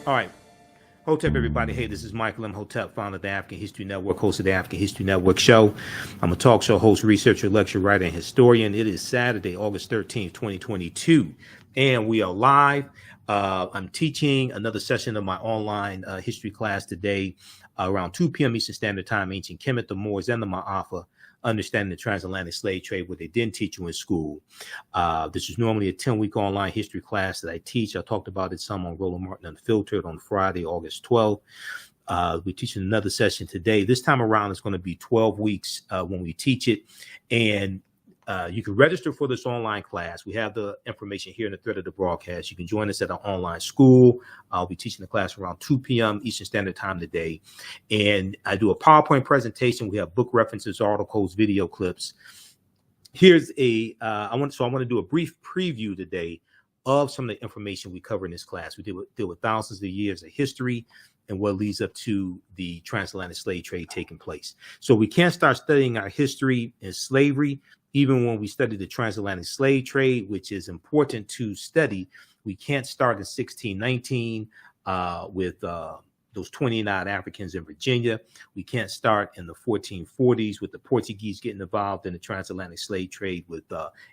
All right. Hotep, everybody. Hey, this is Michael Imhotep, founder of the African History Network, host of the African History Network show. I'm a talk show host, researcher, lecturer, writer, and historian. It is Saturday, August 13th, 2022, and we are live. I'm teaching another session of my online history class today around 2 p.m. Eastern Standard Time, Ancient Kemet, the Moors, and the Ma'afa, Understanding the Transatlantic Slave Trade, what they didn't teach you in school. This is normally a 10-week online history class that I teach. I talked about it some on Roland Martin Unfiltered on Friday, August 12th. We're teaching another session today. This time around, it's going to be 12 weeks when we teach it. And you can register for this online class. We have the information here in the thread of the broadcast. You can join us at our online school. I'll be teaching the class around 2 p.m. Eastern Standard Time today. And I do a PowerPoint presentation. We have book references, articles, video clips. Here's I want to do a brief preview today of some of the information we cover in this class. We deal with thousands of years of history and what leads up to the transatlantic slave trade taking place. So we can't start studying our history in slavery, even when we study the transatlantic slave trade, which is important to study. We can't start in 1619 with those 29 Africans in Virginia. We can't start in the 1440s with the Portuguese getting involved in the transatlantic slave trade with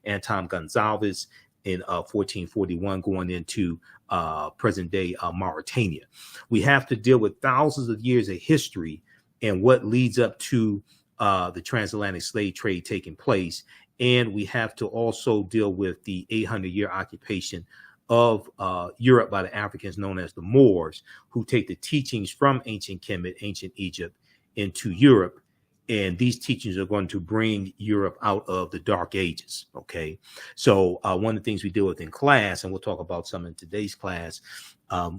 Anton Gonzalez in 1441 going into present day Mauritania. We have to deal with thousands of years of history and what leads up to the transatlantic slave trade taking place. And we have to also deal with the 800-year occupation of Europe by the Africans known as the Moors, who take the teachings from ancient Kemet, ancient Egypt, into Europe. And these teachings are going to bring Europe out of the Dark Ages. Okay, so one of the things we deal with in class, and we'll talk about some in today's class,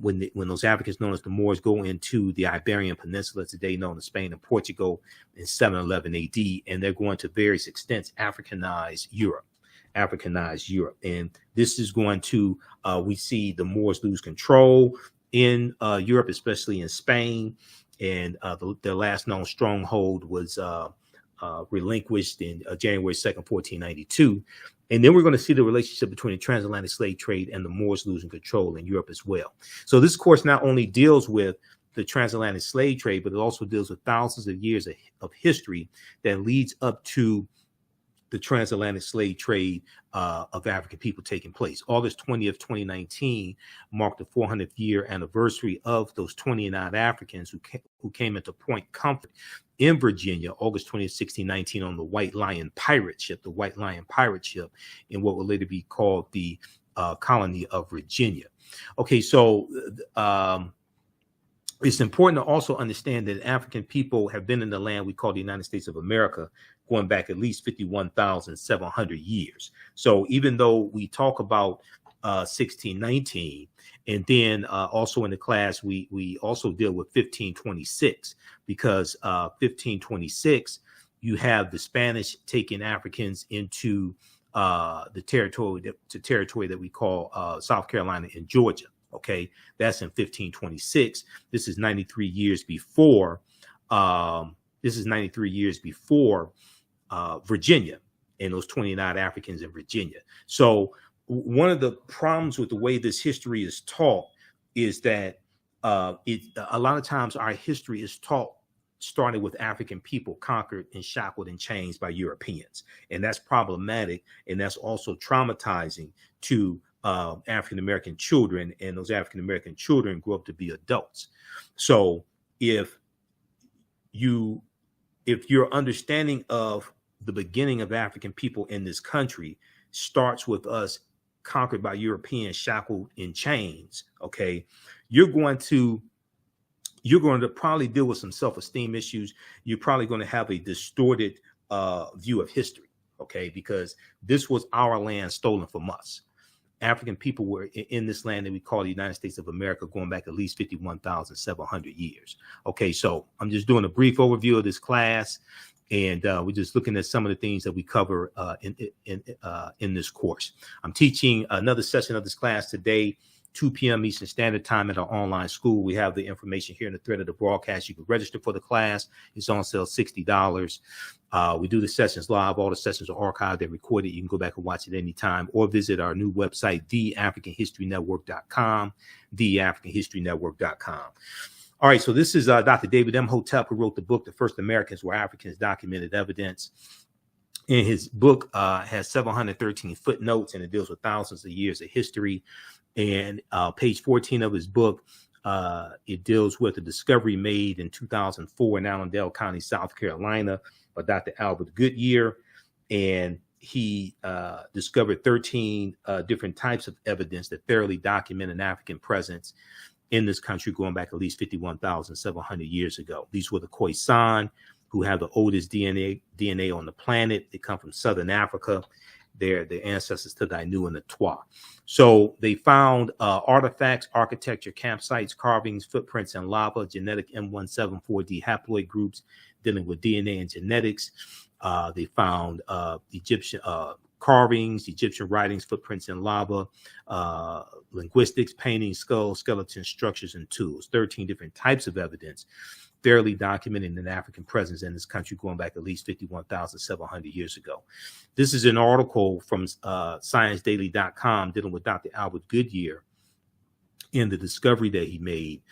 when those Africans known as the Moors go into the Iberian Peninsula, today known as Spain and Portugal, in 711 AD, and they're going to various extents Africanize Europe. And this is going to, we see the Moors lose control in Europe, especially in Spain. And their last known stronghold was relinquished in January 2nd, 1492. And then we're going to see the relationship between the transatlantic slave trade and the Moors losing control in Europe as well. So this course not only deals with the transatlantic slave trade, but it also deals with thousands of years of history that leads up to the transatlantic slave trade of African people taking place. August 20th, 2019 marked the 400th year anniversary of those 29 Africans who came into Point Comfort in Virginia, August 20th, 1619, on the White Lion pirate ship, in what will later be called the colony of Virginia. Okay, so it's important to also understand that African people have been in the land we call the United States of America going back at least 51,700 years. So even though we talk about 1619, and then also in the class, we also deal with 1526, because 1526, you have the Spanish taking Africans into the territory that we call South Carolina and Georgia. Okay, that's in 1526. This is 93 years before. Virginia and those 29 Africans in Virginia. So one of the problems with the way this history is taught is that a lot of times our history is taught starting with African people conquered and shackled and chained by Europeans, and that's problematic, and that's also traumatizing to African-American children, and those African-American children grow up to be adults. So if your understanding of the beginning of African people in this country starts with us conquered by Europeans, shackled in chains, okay, you're going to probably deal with some self-esteem issues. You're probably going to have a distorted view of history, okay, because this was our land stolen from us. African people were in this land that we call the United States of America going back at least 51,700 years. Okay, so I'm just doing a brief overview of this class, and we're just looking at some of the things that we cover in this course. I'm teaching another session of this class today 2 p.m. Eastern Standard Time at our online school. We have the information here in the thread of the broadcast. You can register for the class. It's on sale, $60. We do the sessions live. All the sessions are archived. They're recorded. You can go back and watch it anytime or visit our new website, theafricanhistorynetwork.com, theafricanhistorynetwork.com. All right, so this is Dr. David Imhotep, who wrote the book, The First Americans Were Africans, Documented Evidence. And his book has 713 footnotes, and it deals with thousands of years of history. And page 14 of his book, it deals with a discovery made in 2004 in Allendale County, South Carolina, by Dr. Albert Goodyear. And he discovered 13 different types of evidence that thoroughly document an African presence in this country going back at least 51,700 years ago. These were the Khoisan, who have the oldest DNA on the planet. They come from Southern Africa. They're the ancestors to the Ainu and the Twa. So they found artifacts, architecture, campsites, carvings, footprints in lava, genetic M174D haploid groups dealing with DNA and genetics. They found Egyptian carvings, Egyptian writings, footprints in lava, linguistics, paintings, skulls, skeletons, structures, and tools. 13 different types of evidence thoroughly documenting an African presence in this country going back at least 51,700 years ago. This is an article from ScienceDaily.com dealing with Dr. Albert Goodyear and the discovery that he made.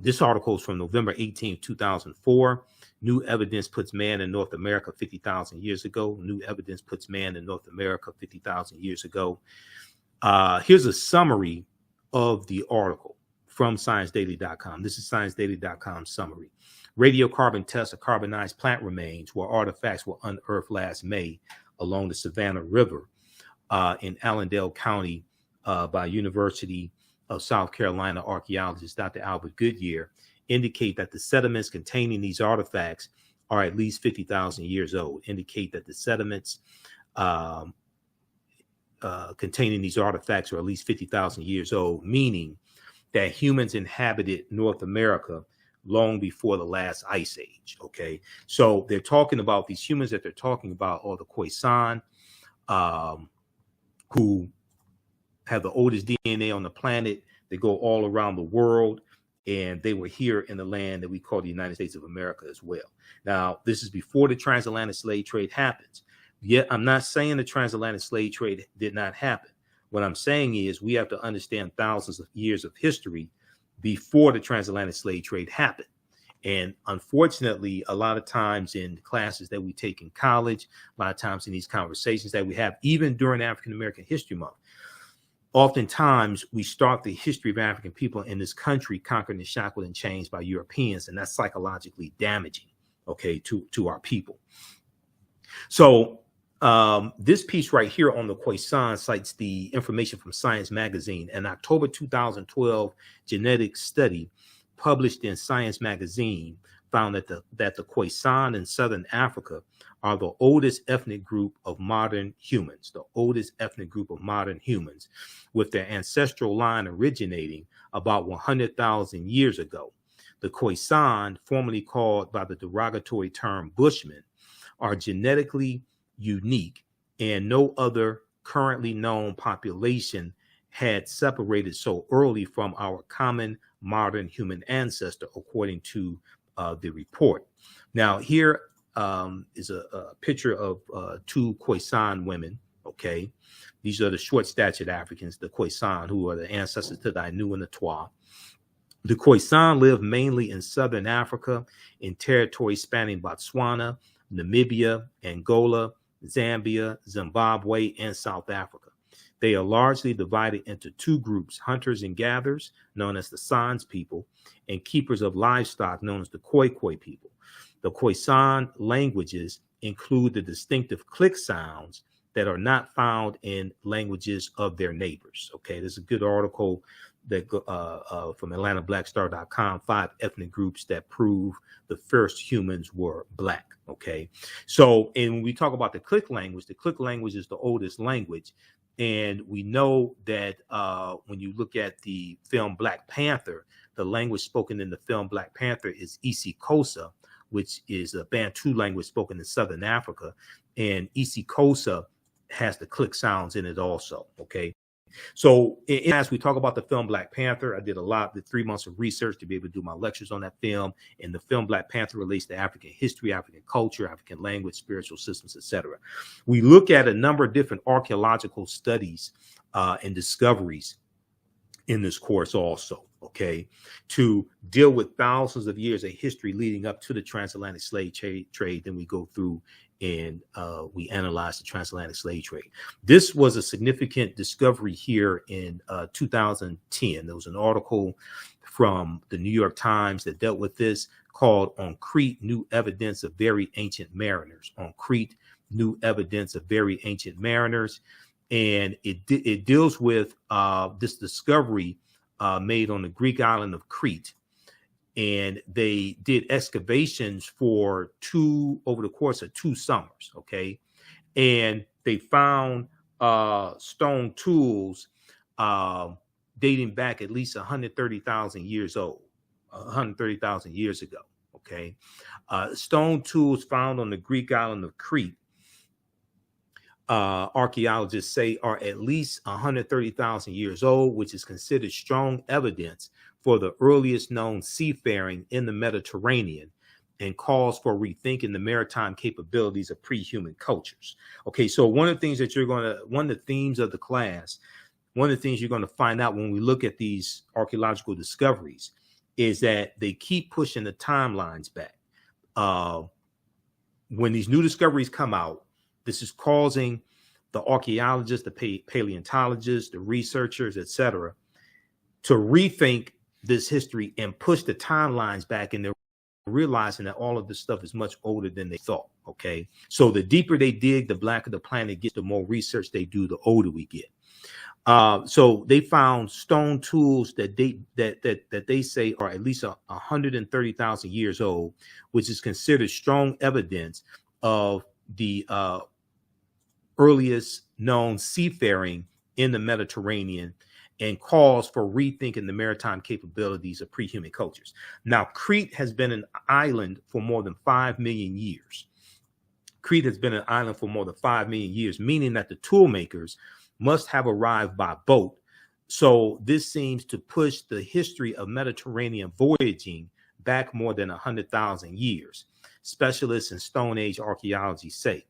This article is from November 18, 2004. New evidence puts man in North America 50,000 years ago. New evidence puts man in North America 50,000 years ago. Here's a summary of the article from ScienceDaily.com. This is ScienceDaily.com summary. Radiocarbon tests of carbonized plant remains where artifacts were unearthed last May along the Savannah River in Allendale County by University of South Carolina archaeologist Dr. Albert Goodyear indicate that the sediments containing these artifacts are at least 50,000 years old. Indicate that the sediments containing these artifacts are at least 50,000 years old, meaning that humans inhabited North America long before the last ice age. Okay, so they're talking about these humans that they're talking about are the Khoisan, who have the oldest DNA on the planet. They go all around the world, and they were here in the land that we call the United States of America as well. Now, this is before the transatlantic slave trade happens. Yet, I'm not saying the transatlantic slave trade did not happen. What I'm saying is we have to understand thousands of years of history before the transatlantic slave trade happened. And unfortunately, a lot of times in classes that we take in college, a lot of times in these conversations that we have, even during African American History Month, oftentimes we start the history of African people in this country conquered and shackled and changed by Europeans, and that's psychologically damaging, okay, to our people. So this piece right here on the Khoisan cites the information from Science Magazine. An October 2012 genetic study published in Science Magazine found that the Khoisan in Southern Africa are the oldest ethnic group of modern humans, with their ancestral line originating about 100,000 years ago. The Khoisan, formerly called by the derogatory term Bushmen, are genetically unique, and no other currently known population had separated so early from our common modern human ancestor, according to the report. Now, here is a picture of two Khoisan women, okay? These are the short-statured Africans, the Khoisan, who are the ancestors to the Ainu and the Twa. The Khoisan live mainly in southern Africa, in territories spanning Botswana, Namibia, Angola, Zambia, Zimbabwe, and South Africa. They are largely divided into two groups, hunters and gatherers, known as the Sans people, and keepers of livestock, known as the Khoi people. The Khoisan languages include the distinctive click sounds that are not found in languages of their neighbors. Okay, there's a good article that from AtlantaBlackStar.com, 5 ethnic groups that prove the first humans were Black. Okay, so and when we talk about the click language is the oldest language. And we know that when you look at the film Black Panther, the language spoken in the film Black Panther is isiXhosa, which is a Bantu language spoken in Southern Africa. And isiXhosa has the click sounds in it also, okay? So as we talk about the film Black Panther, I did the 3 months of research to be able to do my lectures on that film. And the film Black Panther relates to African history, African culture, African language, spiritual systems, etc. We look at a number of different archaeological studies and discoveries in this course also, okay, to deal with thousands of years of history leading up to the transatlantic slave trade. Then we go through and we analyze the transatlantic slave trade. This was a significant discovery here in 2010. There was an article from the New York Times that dealt with this, called "On Crete, New Evidence of Very Ancient Mariners." On Crete, New Evidence of Very Ancient Mariners. And it deals with this discovery made on the Greek island of Crete. And they did excavations over the course of 2 summers, okay? And they found stone tools dating back at least 130,000 years old, 130,000 years ago, okay? Stone tools found on the Greek island of Crete, archaeologists say, are at least 130,000 years old, which is considered strong evidence for the earliest known seafaring in the Mediterranean, and calls for rethinking the maritime capabilities of pre-human cultures. Okay, so one of the themes of the class, one of the things you're going to find out when we look at these archaeological discoveries is that they keep pushing the timelines back. When these new discoveries come out, this is causing the archaeologists, the paleontologists, the researchers, etc., to rethink this history and push the timelines back, and they're realizing that all of this stuff is much older than they thought. Okay, so the deeper they dig, the blacker the planet gets. The more research they do, the older we get. So they found stone tools that they say are at least 130,000 years old, which is considered strong evidence of the earliest known seafaring in the Mediterranean, and calls for rethinking the maritime capabilities of pre-human cultures. Now, Crete has been an island for more than 5 million years. Crete has been an island for more than 5 million years, meaning that the tool makers must have arrived by boat. So this seems to push the history of Mediterranean voyaging back more than 100,000 years. Specialists in Stone Age archaeology say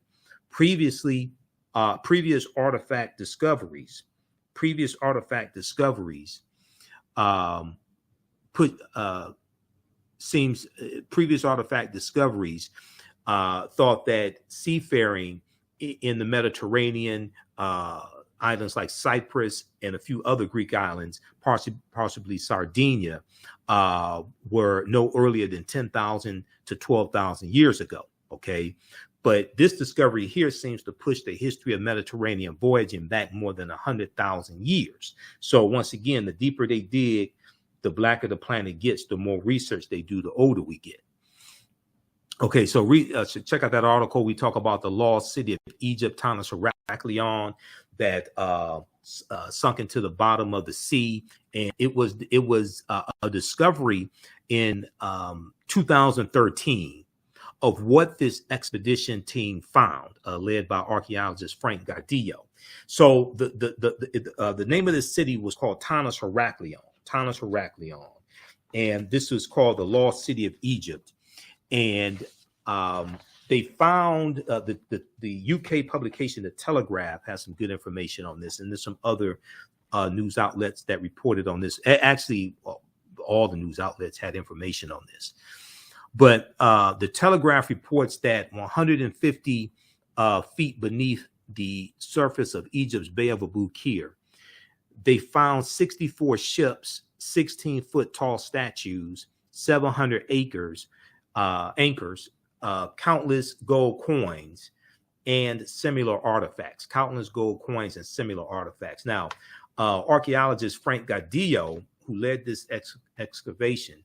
previous artifact discoveries thought that seafaring in the Mediterranean, islands like Cyprus and a few other Greek islands, possibly Sardinia, were no earlier than 10,000 to 12,000 years ago. Okay. But this discovery here seems to push the history of Mediterranean voyaging back more than 100,000 years. So once again, the deeper they dig, the blacker the planet gets, the more research they do, the older we get. Okay, so check out that article. We talk about the lost city of Egypt, Tanis Heraklion, that sunk into the bottom of the sea. And it was a discovery in 2013 of what this expedition team found, led by archaeologist Frank Gardillo. So the name of this city was called Tanis Heraklion, and this was called the lost city of Egypt. And they found the UK publication, The Telegraph, has some good information on this, and there's some other news outlets that reported on this. Actually, all the news outlets had information on this. But the Telegraph reports that 150 feet beneath the surface of Egypt's Bay of Abu Qir, they found 64 ships, 16-foot tall statues, 700 anchors, countless gold coins, and similar artifacts. Now, archaeologist Frank Gardillo, who led this excavation,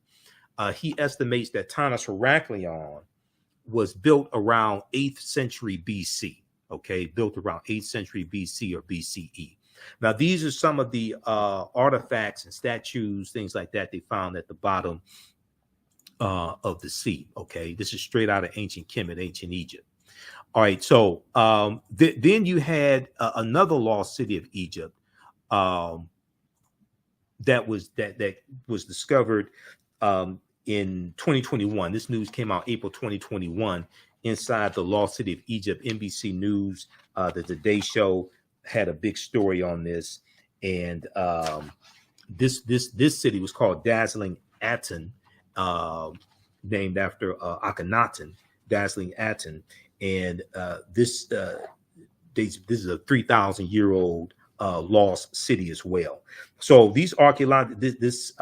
he estimates that Tanis Heraklion was built around 8th century BC. Okay, built around 8th century BC or BCE. Now, these are some of the artifacts and statues, things like that, they found at the bottom of the sea. Okay, this is straight out of ancient Kemet, ancient Egypt. All right, so then you had another lost city of Egypt, um, that was discovered in 2021. This news came out April 2021 inside the Lost City of Egypt. NBC News, the Today Show had a big story on this, and this city was called Dazzling Aten, named after Akhenaten, Dazzling Aten, and this is a 3,000-year-old lost city as well. So these this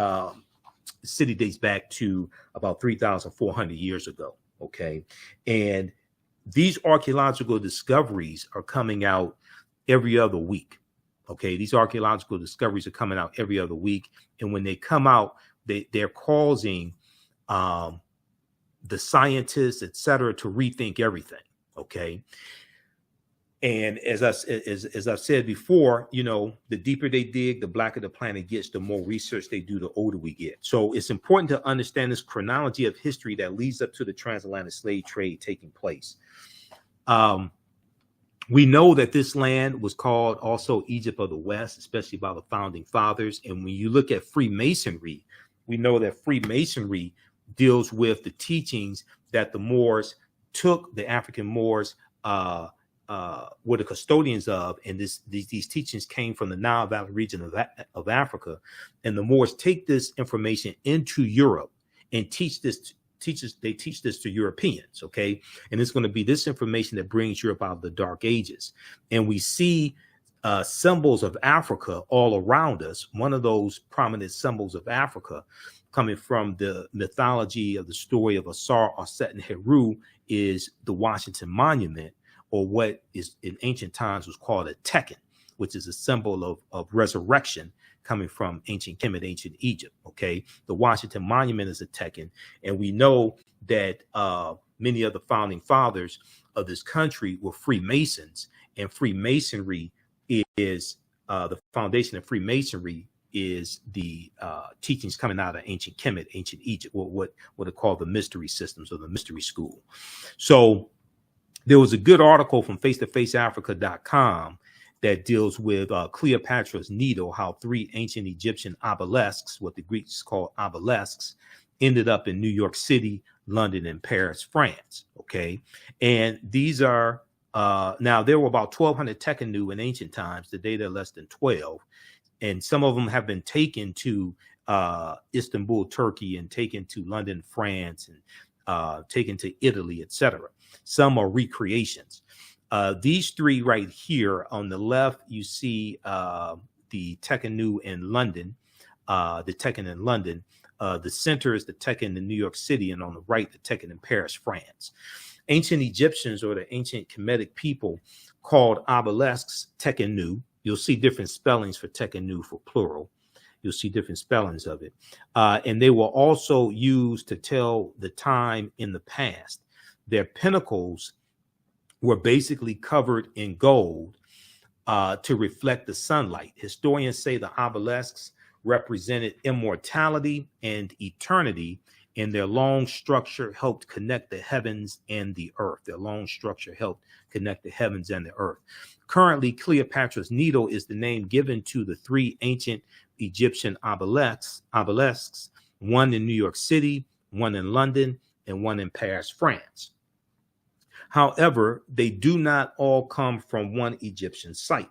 city dates back to about 3,400 years ago. Okay, and these archaeological discoveries are coming out every other week. Okay, these archaeological discoveries are coming out every other week, and when they come out, they're causing the scientists, etc., to rethink everything. Okay, and as I've said before, you know, the deeper they dig, the blacker the planet gets. The more research they do, the older we get. So it's important to understand this chronology of history that leads up to the transatlantic slave trade taking place. We know that this land was called also Egypt of the West, especially by the founding fathers. And when you look at Freemasonry, we know that Freemasonry deals with the teachings that the Moors took, the African Moors were the custodians of, and these teachings came from the Nile Valley region of Africa. And the Moors take this information into Europe and teach this to Europeans, okay? And it's going to be this information that brings Europe out of the Dark Ages. And we see symbols of Africa all around us. One of those prominent symbols of Africa coming from the mythology of the story of Asar, Aset, and Heru is the Washington Monument, or what is in ancient times was called a Tekken, which is a symbol of resurrection coming from ancient Kemet, ancient Egypt. Okay, the Washington Monument is a Tekken, and we know that many of the founding fathers of this country were Freemasons, and Freemasonry is the foundation of Freemasonry is the teachings coming out of ancient Kemet, ancient Egypt, what are called the mystery systems or the mystery school. So there was a good article from face-to-faceafrica.com that deals with Cleopatra's Needle, how 3 ancient Egyptian obelisks, what the Greeks call obelisks, ended up in New York City, London, and Paris, France. Okay. And these are, now there were about 1,200 Tekkenu in ancient times. Today they're less than 12. And some of them have been taken to Istanbul, Turkey, and taken to London, France, and taken to Italy, etc. Some are recreations. These 3 right here on the left, you see the Tekkenu in London, the Tekken in London. The center is the Tekken in New York City, and on the right, the Tekken in Paris, France. Ancient Egyptians, or the ancient Kemetic people, called obelisks Tekkenu. You'll see different spellings for Tekkenu for plural. You'll see different spellings of it. And they were also used to tell the time in the past. Their pinnacles were basically covered in gold to reflect the sunlight. Historians say the obelisks represented immortality and eternity, and their long structure helped connect the heavens and the earth. Their long structure helped connect the heavens and the earth. Currently, Cleopatra's Needle is the name given to the 3 ancient Egyptian obelisks, one in New York City, one in London, and one in Paris, France. However, they do not all come from one Egyptian site.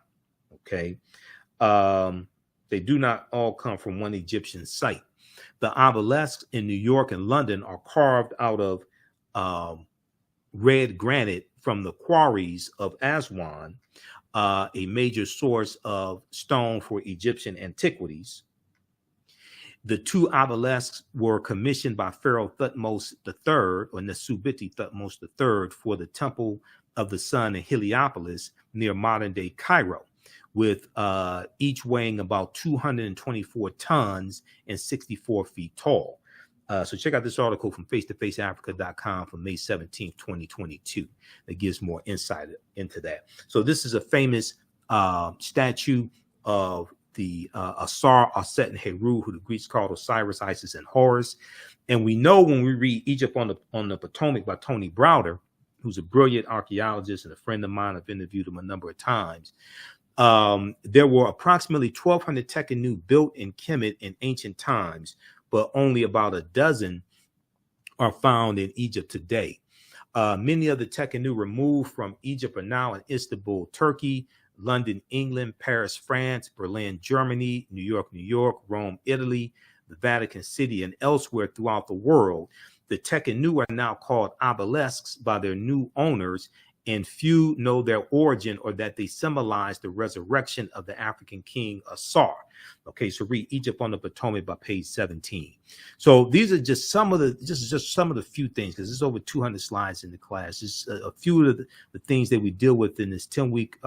Okay. They do not all come from one Egyptian site. The obelisks in New York and London are carved out of red granite from the quarries of Aswan, a major source of stone for Egyptian antiquities. The 2 obelisks were commissioned by Pharaoh Thutmose III, or Nesubiti Thutmose III, for the Temple of the Sun in Heliopolis near modern-day Cairo, with each weighing about 224 tons and 64 feet tall. So check out this article from face-to-faceafrica.com from May 17th, 2022. That gives more insight into that. So this is a famous statue of the Asar, Aset, and Heru, who the Greeks called Osiris, Isis, and Horus. And we know when we read Egypt on the Potomac by Tony Browder, who's a brilliant archaeologist and a friend of mine, I've interviewed him a number of times. There were approximately 1,200 Tekhenu built in Kemet in ancient times, but only about a dozen are found in Egypt today. Many of the Tekhenu removed from Egypt are now in Istanbul, Turkey, London, England, Paris, France, Berlin, Germany, New York, Rome, Italy, the Vatican City, and elsewhere throughout the world. The Tekhenu are now called obelisks by their new owners, and few know their origin or that they symbolize the resurrection of the African king Asar. Okay, so read Egypt on the Potomac by page 17. So these are just some of the few things, because there's over 200 slides in the class. Just a few of the things that we deal with in this 10-week.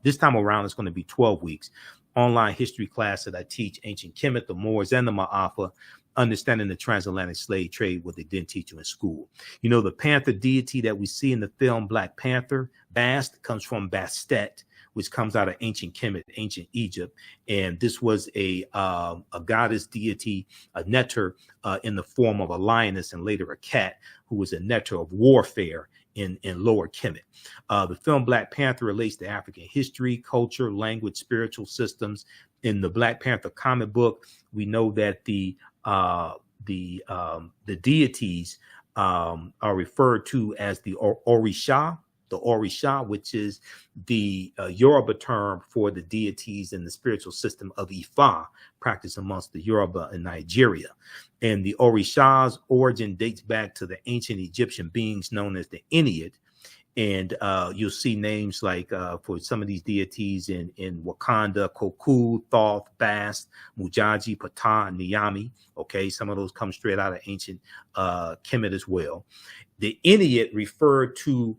This time around, it's going to be 12 weeks online history class that I teach: Ancient Kemet, the Moors, and the Ma'afa. Understanding the transatlantic slave trade, what they didn't teach you in school. You know, the panther deity that we see in the film Black Panther, Bast, comes from Bastet, which comes out of ancient Kemet, ancient Egypt. And this was a goddess deity, a neter in the form of a lioness and later a cat, who was a neter of warfare in Lower Kemet. The film Black Panther relates to African history, culture, language, spiritual systems. In the Black Panther comic book, we know that the deities are referred to as the Orisha, which is the Yoruba term for the deities in the spiritual system of Ifa, practiced amongst the Yoruba in Nigeria. And the Orisha's origin dates back to the ancient Egyptian beings known as the Ennead. And you'll see names like for some of these deities in Wakanda: Koku, Thoth, Bast, Mujaji, Ptah, and Niyami. Okay, some of those come straight out of ancient Kemet as well. The Ennead referred to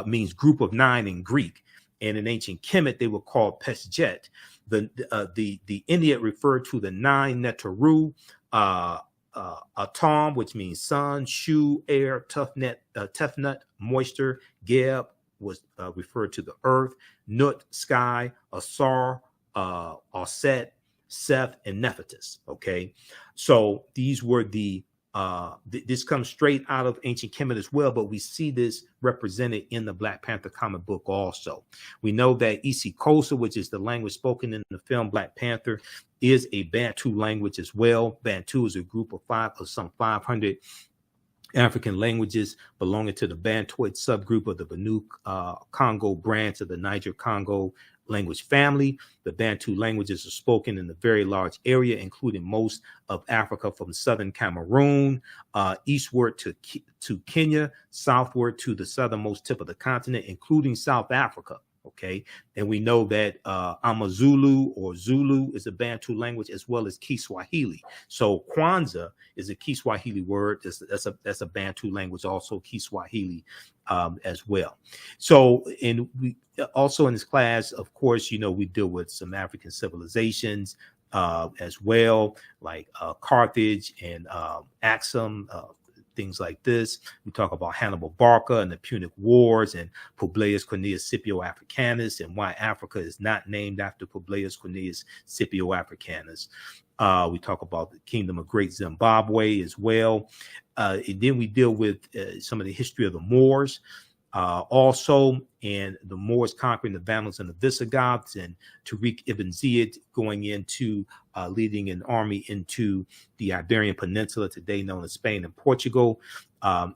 means group of 9 in Greek, and in ancient Kemet they were called Pesjet. The Ennead referred to the 9 Neteru, Atom, which means sun, Shu, air, Tefnut, moisture, Geb was referred to the earth, Nut, sky, Asar, Aset, Seth, and Nephites. Okay, so these were this comes straight out of ancient Kemet as well, but we see this represented in the Black Panther comic book also. We know that isiXhosa, which is the language spoken in the film Black Panther, is a Bantu language as well. Bantu is a group of some 500 African languages belonging to the Bantoid subgroup of the Banu Congo branch of the Niger-Congo language family. The Bantu languages are spoken in a very large area, including most of Africa from southern Cameroon, eastward to Kenya, southward to the southernmost tip of the continent, including South Africa. Okay, and we know that Amazulu or Zulu is a Bantu language, as well as Kiswahili. So Kwanzaa is a Kiswahili word. That's a Bantu language, also Kiswahili as well. So, and we also in this class, of course, you know, we deal with some African civilizations as well, like Carthage and Axum. Things like this. We talk about Hannibal Barca and the Punic Wars and Publius Cornelius Scipio Africanus and why Africa is not named after Publius Cornelius Scipio Africanus. We talk about the Kingdom of Great Zimbabwe as well. And then we deal with some of the history of the Moors also, and the Moors conquering the Vandals and the Visigoths, and Tariq ibn Ziyad going into leading an army into the Iberian Peninsula, today known as Spain and Portugal,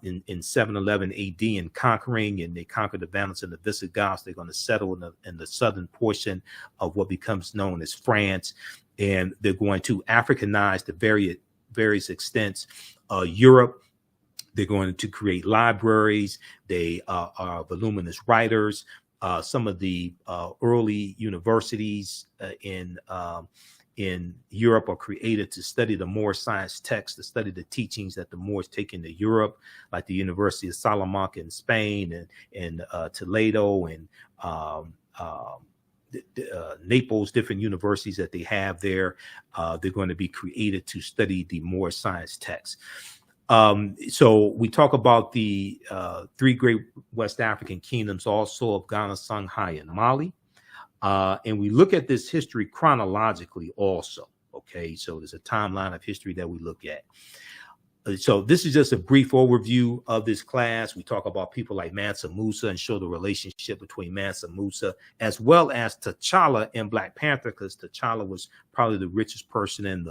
in 711 AD, and conquering, and they conquered the Vandals and the Visigoths. They're going to settle in the southern portion of what becomes known as France, and they're going to Africanize to various extents Europe. They're going to create libraries. They are voluminous writers. Some of the early universities in Europe are created to study the Moor science texts, to study the teachings that the Moors take into Europe, like the University of Salamanca in Spain, and Toledo, and Naples, different universities that they have there. They're going to be created to study the Moor science texts. So we talk about the 3 great West African kingdoms also of Ghana, Songhai, and Mali. And we look at this history chronologically also. Okay, so there's a timeline of history that we look at. So this is just a brief overview of this class. We talk about people like Mansa Musa and show the relationship between Mansa Musa as well as T'Challa in Black Panther, because T'Challa was probably the richest person in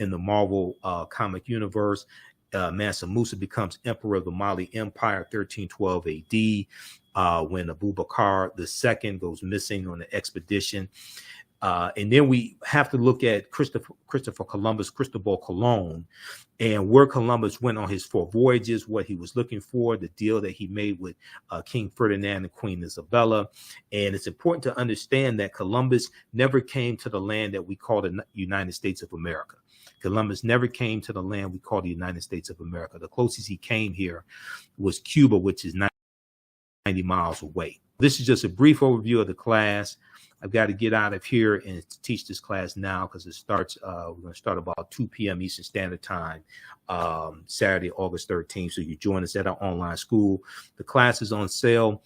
the Marvel comic universe. Mansa Musa becomes emperor of the Mali Empire, 1312 AD, when Abubakar II goes missing on the expedition. And then we have to look at Christopher Columbus, Cristobal Colon, and where Columbus went on his 4 voyages, what he was looking for, the deal that he made with King Ferdinand and Queen Isabella. And it's important to understand that Columbus never came to the land that we call the United States of America. Columbus never came to the land we call the United States of America. The closest he came here was Cuba, which is 90 miles away. This is just a brief overview of the class. I've got to get out of here and teach this class now because it starts, we're going to start about 2 p.m. Eastern Standard Time, Saturday, August 13th. So you join us at our online school. The class is on sale,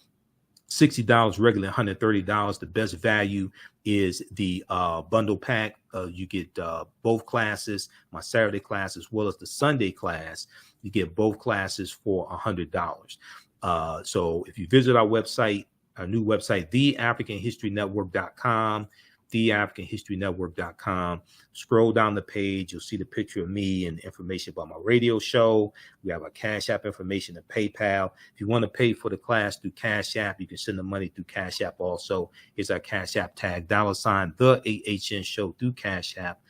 $60, regular $130. The best value is the bundle pack. You get both classes, my Saturday class as well as the Sunday class. You get both classes for $100. So if you visit our website, our new website, theafricanhistorynetwork.com, theafricanhistorynetwork.com. Scroll down the page, you'll see the picture of me and information about my radio show. We have our Cash App information and PayPal. If you want to pay for the class through Cash App, you can send the money through Cash App also. Here's our Cash App tag, $ the AHN show through Cash App,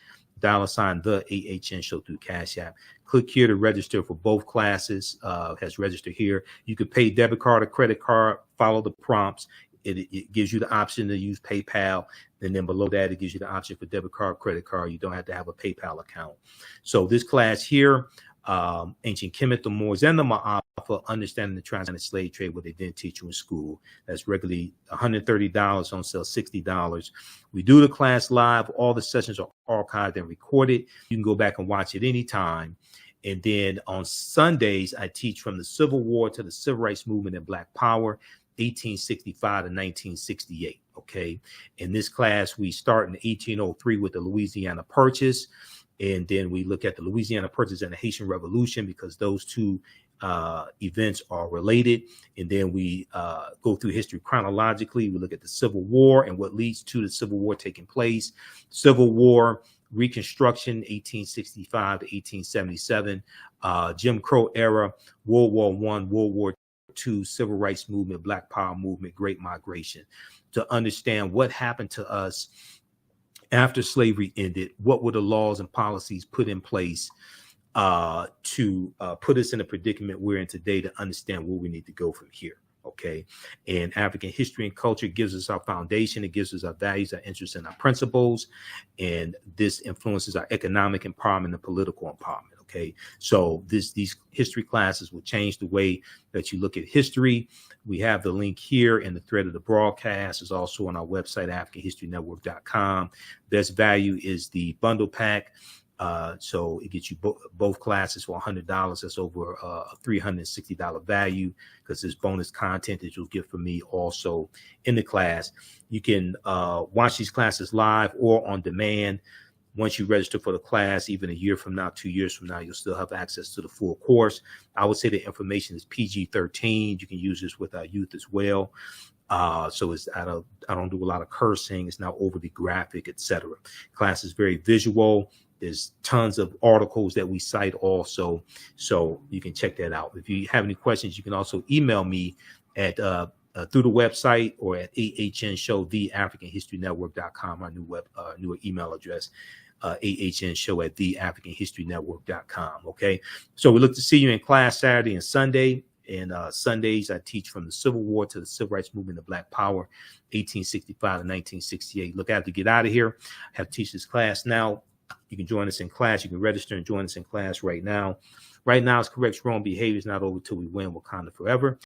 $ the AHN show through Cash App. Click here to register for both classes. Has registered here. You could pay debit card or credit card, follow the prompts. It gives you the option to use PayPal. And then below that, it gives you the option for debit card, credit card. You don't have to have a PayPal account. So this class here, Ancient Kemet, the Moors, and the Ma'afa, understanding the transatlantic slave trade, what they didn't teach you in school. That's regularly $130, on sale $60. We do the class live. All the sessions are archived and recorded. You can go back and watch it anytime. And then on Sundays, I teach from the Civil War to the Civil Rights Movement and Black Power, 1865 to 1968. Okay. In this class, we start in 1803 with the Louisiana Purchase. And then we look at the Louisiana Purchase and the Haitian Revolution, because those two events are related. And then we go through history chronologically. We look at the Civil War and what leads to the Civil War taking place. Civil War, Reconstruction, 1865 to 1877, Jim Crow era, World War I, World War II, Civil Rights Movement, Black Power Movement, Great Migration, to understand what happened to us after slavery ended. What were the laws and policies put in place to put us in a predicament we're in today, to understand where we need to go from here. Okay. And African history and culture gives us our foundation. It gives us our values, our interests, and our principles. And this influences our economic empowerment and political empowerment. Okay. So these history classes will change the way that you look at history. We have the link here in the thread of the broadcast. It's also on our website, AfricanHistoryNetwork.com. Best value is the bundle pack. So it gets you both classes for $100. That's over a $360 value, because there's bonus content that you'll get from me also in the class. You can watch these classes live or on demand. Once you register for the class, even a year from now, 2 years from now, you'll still have access to the full course. I would say the information is PG-13. You can use this with our youth as well. So I don't do a lot of cursing. It's not overly graphic, etc. Class is very visual. There's tons of articles that we cite also, so you can check that out. If you have any questions, you can also email me at through the website, or at AHNshow, theafricanhistorynetwork.com, our new email address, AHNshow at theafricanhistorynetwork.com. Okay, so we look to see you in class Saturday and Sunday. And Sundays, I teach from the Civil War to the Civil Rights Movement of Black Power, 1865 to 1968. Look, I have to get out of here. I have to teach this class now. You can join us in class. You can register and join us in class right now. Right now, it's correct wrong behavior is not over till we win. Wakanda forever.